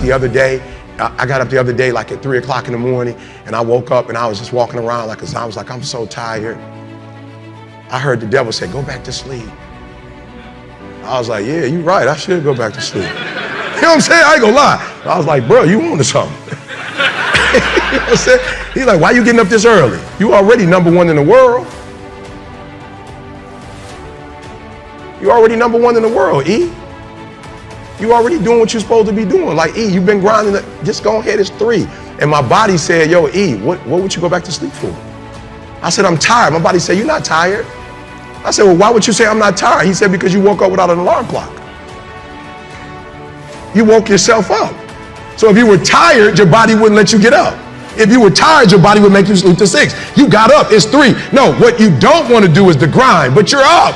the other day. I got up the other day like at 3 o'clock in the morning, and I woke up and I was just walking around like, cause I was like, I'm so tired. I heard the devil say, go back to sleep. I was like, yeah, you're right, I should go back to sleep. You know what I'm saying? I ain't gonna lie. I was like, bro, you on to something. You know what I'm saying? He's like, why you getting up this early? You already #1 in the world. You already #1 in the world, E. You already doing what you're supposed to be doing. Like, E, you've been grinding it. Just go ahead, it's 3. And my body said, yo, E, what would you go back to sleep for? I said, I'm tired. My body said, you're not tired. I said, well, why would you say I'm not tired? He said, because you woke up without an alarm clock. You woke yourself up. So if you were tired, your body wouldn't let you get up. If you were tired, your body would make you sleep to 6. You got up, it's 3. No, what you don't want to do is the grind, but you're up.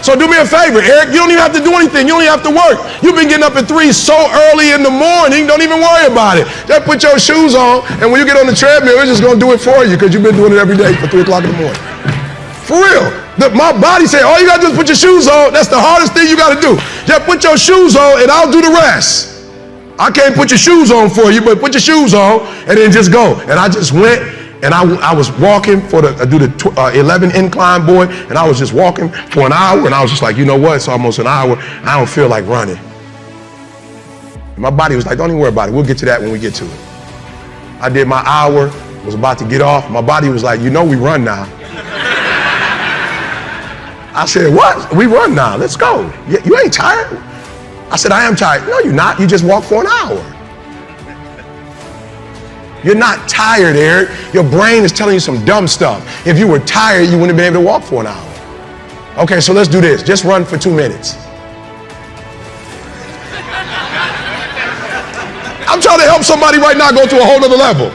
So do me a favor, Eric, you don't even have to do anything. You don't even have to work. You've been getting up at 3 so early in the morning, don't even worry about it. Just put your shoes on, and when you get on the treadmill, it's just going to do it for you because you've been doing it every day for 3 o'clock in the morning. For real. My body said, all you got to do is put your shoes on. That's the hardest thing you got to do. Just put your shoes on, and I'll do the rest. I can't put your shoes on for you, but put your shoes on, and then just go. And I just went. And I was walking for do the 11 incline, boy, and I was just walking for an hour, and I was just like, you know what, it's almost an hour, I don't feel like running. And my body was like, don't even worry about it, we'll get to that when we get to it. I did my hour, was about to get off, my body was like, you know we run now. I said, what? We run now, let's go. You ain't tired? I said, I am tired. No, you're not, you just walked for an hour. You're not tired, Eric. Your brain is telling you some dumb stuff. If you were tired, you wouldn't have been able to walk for an hour. Okay, so let's do this. Just run for 2 minutes. I'm trying to help somebody right now go to a whole other level.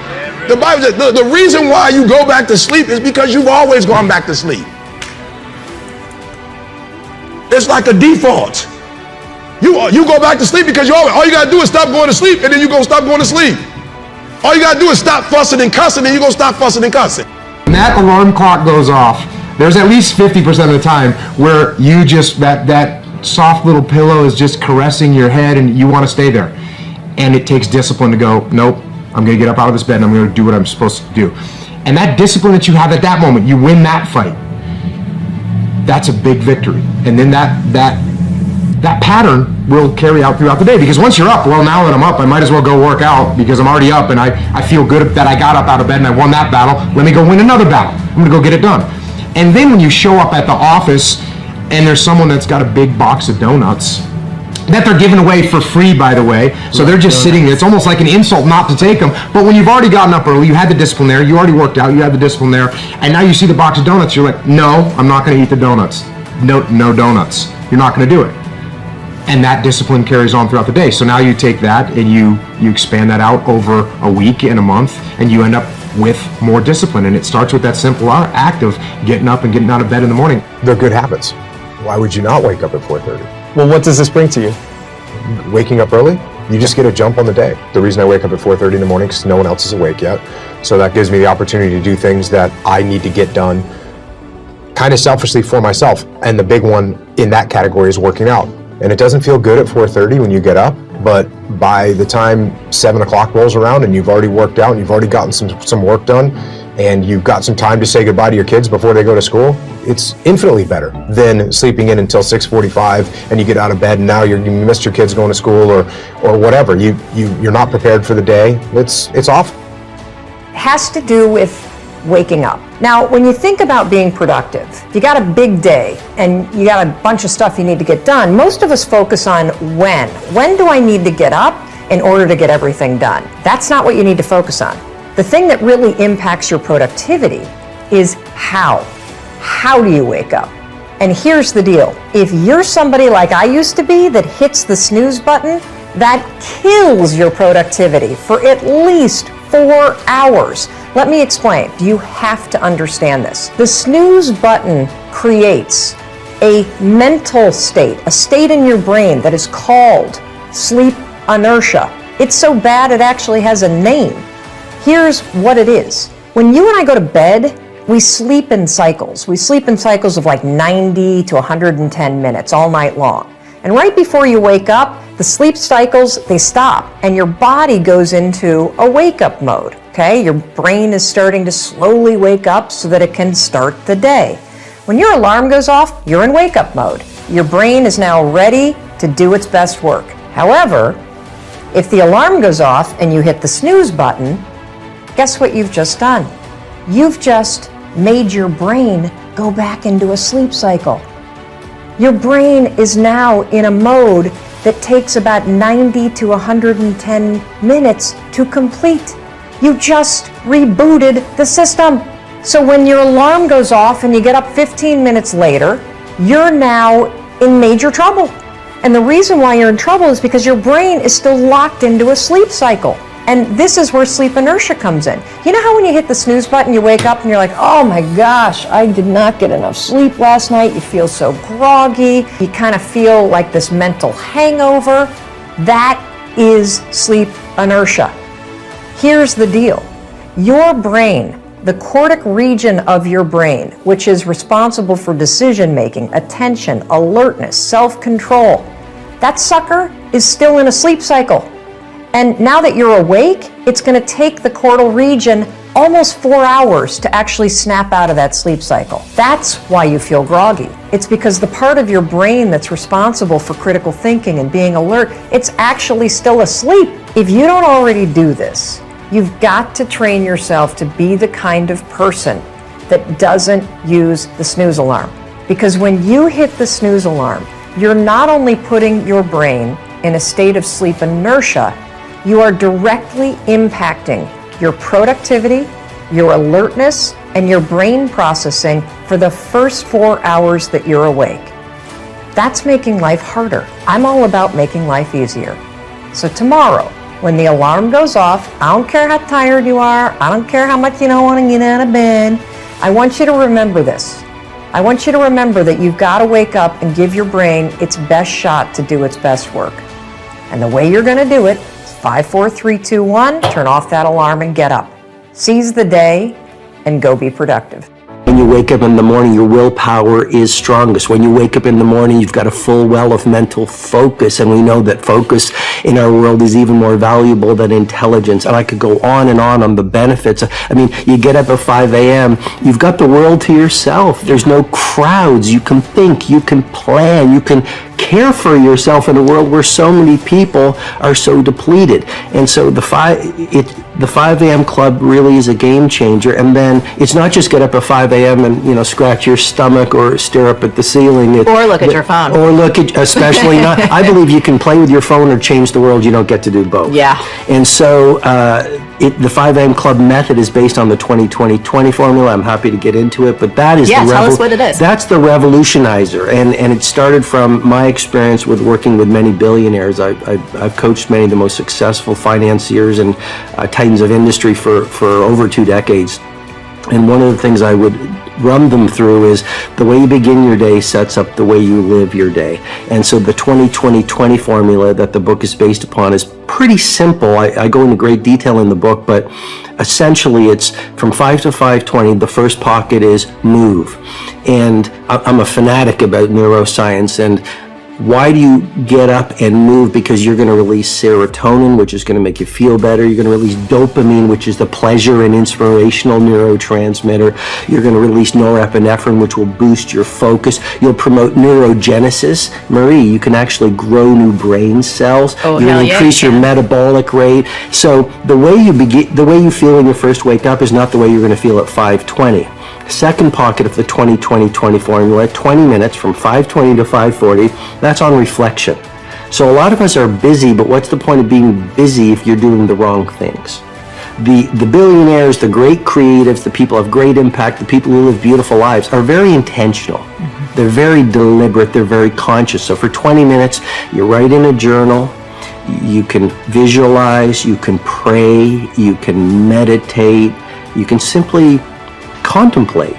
The Bible says the reason why you go back to sleep is because you've always gone back to sleep. It's like a default. You go back to sleep because all you got to do is stop going to sleep, and then you go stop going to sleep. All you gotta do is stop fussing and cussing, and you're gonna stop fussing and cussing. When that alarm clock goes off, there's at least 50% of the time where you just, that soft little pillow is just caressing your head and you wanna stay there. And it takes discipline to go, nope, I'm gonna get up out of this bed and I'm gonna do what I'm supposed to do. And that discipline that you have at that moment, you win that fight. That's a big victory. And then that pattern will carry out throughout the day, because once you're up, well, now that I'm up, I might as well go work out because I'm already up and I feel good that I got up out of bed and I won that battle. Let me go win another battle. I'm gonna go get it done. And then when you show up at the office and there's someone that's got a big box of donuts that they're giving away for free, by the way, so they're just sitting there. It's almost like an insult not to take them. But when you've already gotten up early, you had the discipline there, you already worked out, you had the discipline there, and now you see the box of donuts, you're like, no, I'm not gonna eat the donuts. No donuts. You're not gonna do it. And that discipline carries on throughout the day. So now you take that and you expand that out over a week and a month, and you end up with more discipline. And it starts with that simple act of getting up and getting out of bed in the morning. They're good habits. Why would you not wake up at 4:30? Well, what does this bring to you? Waking up early, you just get a jump on the day. The reason I wake up at 4:30 in the morning is because no one else is awake yet. So that gives me the opportunity to do things that I need to get done kind of selfishly for myself. And the big one in that category is working out. And it doesn't feel good at 4:30 when you get up, but by the time 7 o'clock rolls around and you've already worked out and you've already gotten some work done and you've got some time to say goodbye to your kids before they go to school, it's infinitely better than sleeping in until 6:45 and you get out of bed and now you missed your kids going to school or whatever. You're not prepared for the day. It's awful. It has to do with waking up. Now, when you think about being productive, if you got a big day and you got a bunch of stuff you need to get done, most of us focus on when. When do I need to get up in order to get everything done? That's not what you need to focus on. The thing that really impacts your productivity is how. How do you wake up? And here's the deal. If you're somebody like I used to be that hits the snooze button, that kills your productivity for at least 4 hours. Let me explain. You have to understand this. The snooze button creates a mental state, a state in your brain that is called sleep inertia. It's so bad it actually has a name. Here's what it is. When you and I go to bed, we sleep in cycles. We sleep in cycles of like 90 to 110 minutes all night long. And right before you wake up, the sleep cycles, they stop, and your body goes into a wake-up mode, okay? Your brain is starting to slowly wake up so that it can start the day. When your alarm goes off, you're in wake-up mode. Your brain is now ready to do its best work. However, if the alarm goes off and you hit the snooze button, guess what you've just done? You've just made your brain go back into a sleep cycle. Your brain is now in a mode that takes about 90 to 110 minutes to complete. You just rebooted the system. So when your alarm goes off and you get up 15 minutes later, you're now in major trouble. And the reason why you're in trouble is because your brain is still locked into a sleep cycle. And this is where sleep inertia comes in. You know how when you hit the snooze button, you wake up and you're like, oh my gosh, I did not get enough sleep last night. You feel so groggy. You kind of feel like this mental hangover. That is sleep inertia. Here's the deal. Your brain, the cortic region of your brain, which is responsible for decision making, attention, alertness, self-control, that sucker is still in a sleep cycle. And now that you're awake, it's going to take the cortical region almost 4 hours to actually snap out of that sleep cycle. That's why you feel groggy. It's because the part of your brain that's responsible for critical thinking and being alert, it's actually still asleep. If you don't already do this, you've got to train yourself to be the kind of person that doesn't use the snooze alarm. Because when you hit the snooze alarm, you're not only putting your brain in a state of sleep inertia, you are directly impacting your productivity, your alertness, and your brain processing for the first 4 hours that you're awake. That's making life harder. I'm all about making life easier. So tomorrow, when the alarm goes off, I don't care how tired you are, I don't care how much you don't want to get out of bed, I want you to remember this. I want you to remember that you've got to wake up and give your brain its best shot to do its best work. And the way you're going to do it, 5, 4, 3, 2, 1, turn off that alarm and get up. Seize the day and go be productive. When you wake up in the morning, your willpower is strongest. When you wake up in the morning, you've got a full well of mental focus, and we know that focus in our world is even more valuable than intelligence. And I could go on the benefits. I mean, you get up at 5 a.m., you've got the world to yourself. There's no crowds. You can think, you can plan, you can care for yourself in a world where so many people are so depleted. And so the 5 a.m. club really is a game changer. And then it's not just get up at 5 a.m. and scratch your stomach or stare up at the ceiling. Or look at your phone. Or look at, especially not. I believe you can play with your phone or change the world. You don't get to do both. Yeah. And so the 5 a.m. club method is based on the 20-20-20 formula. I'm happy to get into it, but that is tell us what it is. That's the revolutionizer, and it started from my experience with working with many billionaires. I've coached many of the most successful financiers and titans of industry for over 2 decades. And one of the things I would run them through is the way you begin your day sets up the way you live your day. And so the 20-20-20 formula that the book is based upon is pretty simple. I go into great detail in the book, but essentially it's from 5 to 5:20. The first pocket is move. And I'm a fanatic about neuroscience, and why do you get up and move? Because you're going to release serotonin, which is going to make you feel better. You're going to release dopamine, which is the pleasure and inspirational neurotransmitter. You're going to release norepinephrine, which will boost your focus. You'll promote neurogenesis. Marie, you can actually grow new brain cells. Oh, You'll increase your metabolic rate. So the way you feel when you first wake up is not the way you're going to feel at 5:20. Second pocket of the 20-20-20 formula, 20 minutes from 5:20 to 5:40, that's on reflection. So a lot of us are busy, but what's the point of being busy if you're doing the wrong things? The billionaires, the great creatives, the people of great impact, the people who live beautiful lives are very intentional. Mm-hmm. They're very deliberate, they're very conscious. So for 20 minutes, you write in a journal, you can visualize, you can pray, you can meditate, you can simply contemplate.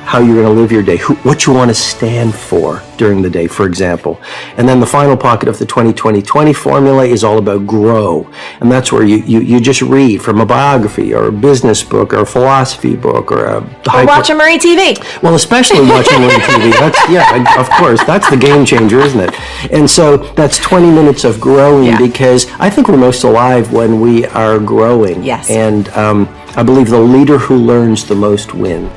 how you're going to live your day, what you want to stand for during the day, for example. And then the final pocket of the 20-20-20 formula is all about grow. And that's where you just read from a biography or a business book or a philosophy book or a... Or watch a Marie TV. Well, especially watching Marie TV. That's, yeah, of course. That's the game changer, isn't it? And so that's 20 minutes of growing, because I think we're most alive when we are growing. Yes. And I believe the leader who learns the most wins.